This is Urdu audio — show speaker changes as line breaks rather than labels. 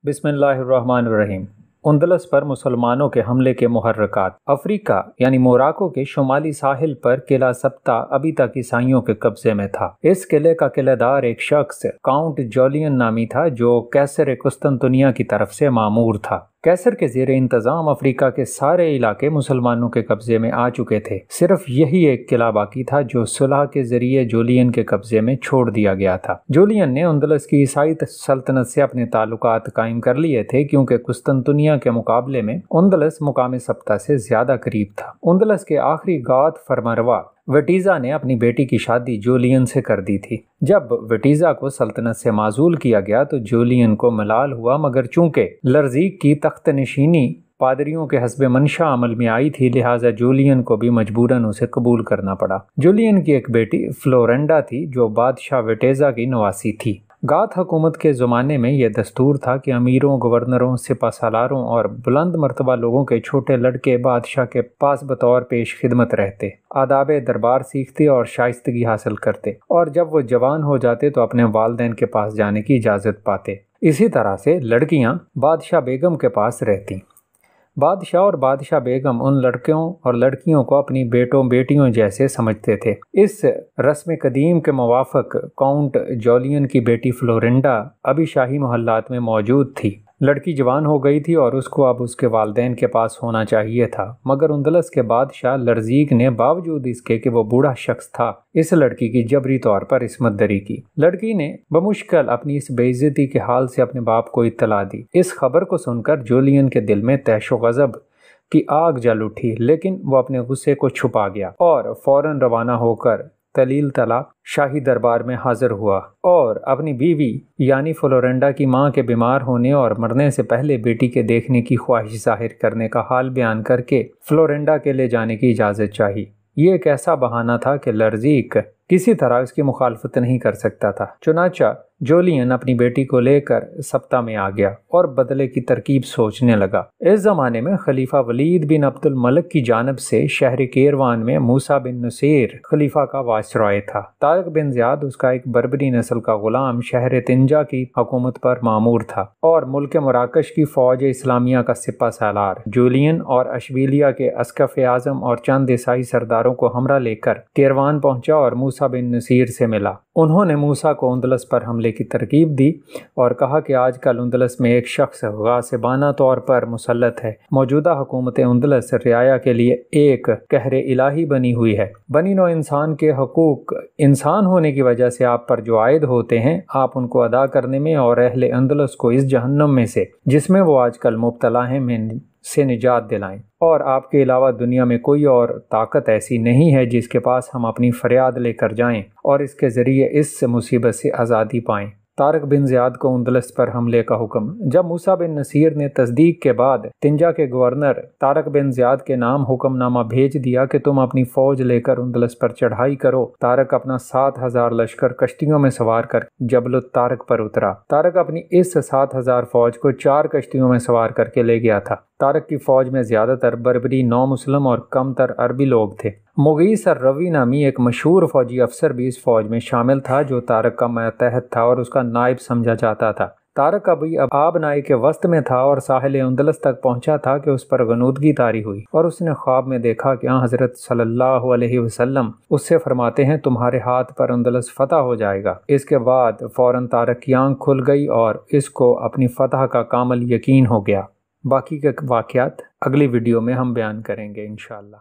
بسم اللہ الرحمن الرحیم۔ اندلس پر مسلمانوں کے حملے کے محرکات۔ افریقہ یعنی موراکو کے شمالی ساحل پر قلعہ سبتا ابھی تک عیسائیوں کے قبضے میں تھا۔ اس قلعے کا قلعہ دار ایک شخص کاؤنٹ جولین نامی تھا جو قیصر قسطنطنیہ کی طرف سے مامور تھا۔ قیصر کے زیر انتظام افریقہ کے سارے علاقے مسلمانوں کے قبضے میں آ چکے تھے۔ صرف یہی ایک قلعہ باقی تھا جو صلح کے ذریعے جولین کے قبضے میں چھوڑ دیا گیا تھا۔ جولین نے اندلس کی عیسائی سلطنت سے اپنے تعلقات قائم کر لیے تھے کیونکہ قسطنطنیہ کے مقابلے میں اندلس مقام سبتا سے زیادہ قریب تھا۔ اندلس کے آخری گاتھ فرمانروا وٹیزا نے اپنی بیٹی کی شادی جولین سے کر دی تھی۔ جب وٹیزا کو سلطنت سے معزول کیا گیا تو جولین کو ملال ہوا، مگر چونکہ لرزیک کی تخت نشینی پادریوں کے حسب منشا عمل میں آئی تھی، لہٰذا جولین کو بھی مجبوراً اسے قبول کرنا پڑا۔ جولین کی ایک بیٹی فلورنڈا تھی جو بادشاہ وٹیزا کی نواسی تھی۔ گاتھ حکومت کے زمانے میں یہ دستور تھا کہ امیروں، گورنروں، سپہ سالاروں اور بلند مرتبہ لوگوں کے چھوٹے لڑکے بادشاہ کے پاس بطور پیش خدمت رہتے، آداب دربار سیکھتے اور شائستگی حاصل کرتے، اور جب وہ جوان ہو جاتے تو اپنے والدین کے پاس جانے کی اجازت پاتے۔ اسی طرح سے لڑکیاں بادشاہ بیگم کے پاس رہتی۔ بادشاہ اور بادشاہ بیگم ان لڑکوں اور لڑکیوں کو اپنی بیٹوں بیٹیوں جیسے سمجھتے تھے۔ اس رسم قدیم کے موافق کاؤنٹ جولین کی بیٹی فلورنڈا ابھی شاہی محلات میں موجود تھی۔ لڑکی جوان ہو گئی تھی اور اس کو اب اس کے والدین کے پاس ہونا چاہیے تھا، مگر اندلس کے بادشاہ لرزیک نے باوجود اس کے کہ وہ بوڑھا شخص تھا، اس لڑکی کی جبری طور پر عصمت دری کی۔ لڑکی نے بمشکل اپنی اس بے عزتی کے حال سے اپنے باپ کو اطلاع دی۔ اس خبر کو سن کر جولین کے دل میں طیش و غضب کی آگ جل اٹھی، لیکن وہ اپنے غصے کو چھپا گیا اور فوراً روانہ ہو کر تلیل تلا شاہی دربار میں حاضر ہوا اور اپنی بیوی یعنی فلورنڈا کی ماں کے بیمار ہونے اور مرنے سے پہلے بیٹی کے دیکھنے کی خواہش ظاہر کرنے کا حال بیان کر کے فلورنڈا کے لے جانے کی اجازت چاہی۔ یہ ایک ایسا بہانہ تھا کہ لرزیک کسی طرح اس کی مخالفت نہیں کر سکتا تھا۔ چنانچہ جولین اپنی بیٹی کو لے کر سبتا میں آ گیا اور بدلے کی ترکیب سوچنے لگا۔ اس زمانے میں خلیفہ ولید بن عبد الملک کی جانب سے شہر کیروان میں موسیٰ بن نصیر خلیفہ کا وائسرائے تھا۔ طارق بن زیاد اس کا ایک بربری نسل کا غلام شہر تنجا کی حکومت پر مامور تھا اور ملک مراکش کی فوج اسلامیہ کا سپہ سالار۔ جولین اور اشبیلیہ کے اسقف اعظم اور چند عیسائی سرداروں کو ہمراہ لے کر کیروان پہنچا اور موسیٰ بن نصیر سے ملا۔ انہوں نے موسیٰ کو اندلس پر حملے کی ترغیب دی اور کہا کہ آج کل اندلس میں ایک شخص غاصبانہ طور پر مسلط ہے۔ موجودہ حکومت اندلس رعایا کے لیے ایک قہر الہی بنی ہوئی ہے۔ بنی نوع انسان کے حقوق انسان ہونے کی وجہ سے آپ پر جو عائد ہوتے ہیں، آپ ان کو ادا کرنے میں اور اہل اندلس کو اس جہنم میں سے جس میں وہ آج کل مبتلا ہیں سے نجات دلائیں، اور آپ کے علاوہ دنیا میں کوئی اور طاقت ایسی نہیں ہے جس کے پاس ہم اپنی فریاد لے کر جائیں اور اس کے ذریعے اس مصیبت سے آزادی پائیں۔ طارق بن زیاد کو اندلس پر حملے کا حکم۔ جب موسیٰ بن نصیر نے تصدیق کے بعد تنجا کے گورنر طارق بن زیاد کے نام حکم نامہ بھیج دیا کہ تم اپنی فوج لے کر اندلس پر چڑھائی کرو، طارق اپنا 7,000 لشکر کشتیوں میں سوار کر جبل الطارق پر اترا۔ طارق اپنی اس 7,000 فوج کو 4 کشتیوں میں سوار کر کے لے گیا تھا۔ طارق کی فوج میں زیادہ تر بربری، نو مسلم اور کم تر عربی لوگ تھے۔ مغیث الروی نامی ایک مشہور فوجی افسر بھی اس فوج میں شامل تھا جو طارق کا ماتحت تھا اور اس کا نائب سمجھا جاتا تھا۔ طارق ابھی آب نائی کے وسط میں تھا اور ساحل اندلس تک پہنچا تھا کہ اس پر غنودگی طاری ہوئی اور اس نے خواب میں دیکھا کہ حضرت صلی اللہ علیہ وسلم اس سے فرماتے ہیں تمہارے ہاتھ پر اندلس فتح ہو جائے گا۔ اس کے بعد فوراً طارق کی آنکھ کھل گئی اور اس کو اپنی فتح کا کامل یقین ہو گیا۔ باقی کے واقعات اگلی ویڈیو میں ہم بیان کریں گے انشاءاللہ۔